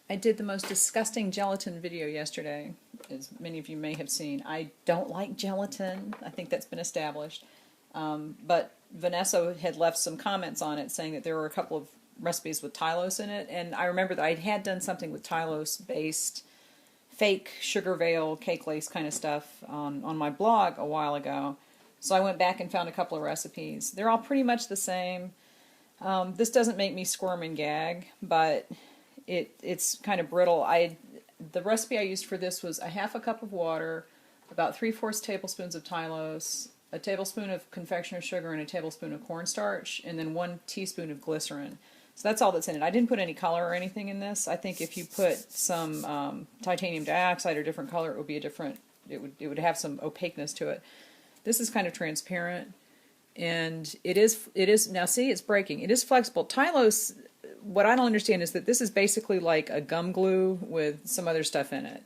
I did the most disgusting gelatin video yesterday, as many of you may have seen. I don't like gelatin. I think that's been established. But Vanessa had left some comments on it saying that there were a couple of recipes with Tylose in it, and I remember that I had done something with Tylose-based fake sugar veil, cake lace kind of stuff on my blog a while ago. So I went back and found a couple of recipes. They're all pretty much the same. This doesn't make me squirm and gag, but it's kind of brittle. The recipe I used for this was a half a cup of water, about 3/4 tablespoons of Tylose, a tablespoon of confectioner sugar, and a tablespoon of cornstarch, and then 1 teaspoon of glycerine. So that's all that's in it. I didn't put any color or anything in this. I think if you put some titanium dioxide or different color, it would be a different. It would have some opaqueness to it. This is kind of transparent, and it is now. See, it's breaking. It is flexible. Tylose. What I don't understand is that this is basically like a gum glue with some other stuff in it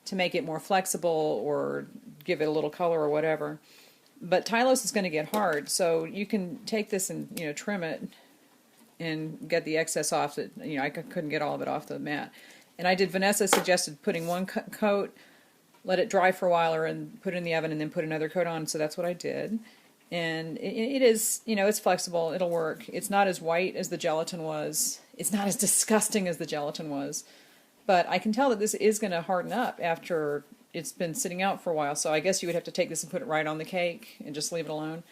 to make it more flexible or give it a little color or whatever. But Tylose is going to get hard, so you can take this and trim it and get the excess off. That I couldn't get all of it off the mat. And I did. Vanessa suggested putting one coat, let it dry for a while, and put it in the oven, and then put another coat on. So that's what I did. And it is, it's flexible. It'll work. It's not as white as the gelatin was. It's not as disgusting as the gelatin was. But I can tell that this is going to harden up after it's been sitting out for a while. So I guess you would have to take this and put it right on the cake and just leave it alone.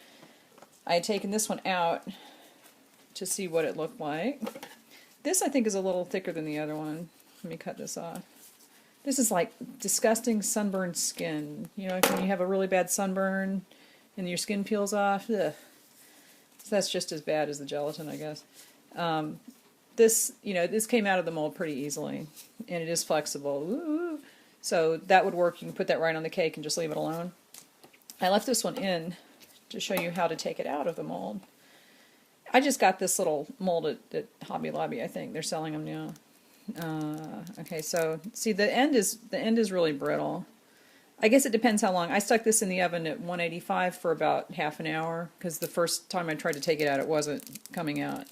I had taken this one out to see what it looked like. This, I think, is a little thicker than the other one. Let me cut this off. This is like disgusting sunburned skin. Like when you have a really bad sunburn and your skin peels off. Ugh. So that's just as bad as the gelatin, I guess. This came out of the mold pretty easily, and it is flexible. Ooh. So that would work. You can put that right on the cake and just leave it alone. I left this one in to show you how to take it out of the mold. I just got this little mold at Hobby Lobby, I think. They're selling them now. Okay, so see, the end is really brittle. I guess it depends how long. I stuck this in the oven at 185 for about half an hour, because the first time I tried to take it out, it wasn't coming out.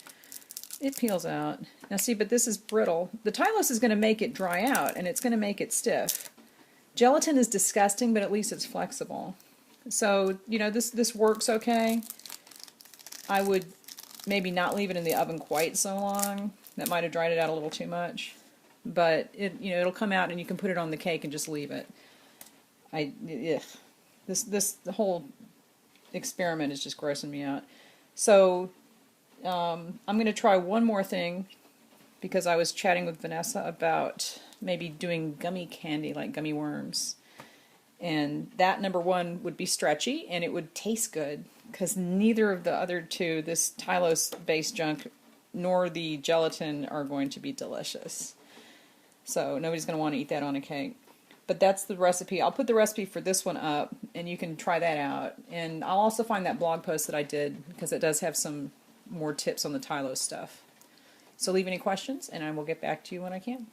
It peels out. Now see, but this is brittle. The Tylose is going to make it dry out, and it's going to make it stiff. Gelatin is disgusting, but at least it's flexible. So, this works okay. I would maybe not leave it in the oven quite so long. That might have dried it out a little too much. But, it'll come out, and you can put it on the cake and just leave it. The whole experiment is just grossing me out. So I'm going to try one more thing, because I was chatting with Vanessa about maybe doing gummy candy, like gummy worms. And that, number one, would be stretchy, and it would taste good, because neither of the other two, this Tylose-based junk nor the gelatin, are going to be delicious. So nobody's going to want to eat that on a cake. But that's the recipe. I'll put the recipe for this one up, and you can try that out. And I'll also find that blog post that I did, because it does have some more tips on the Tylose stuff. So leave any questions, and I will get back to you when I can.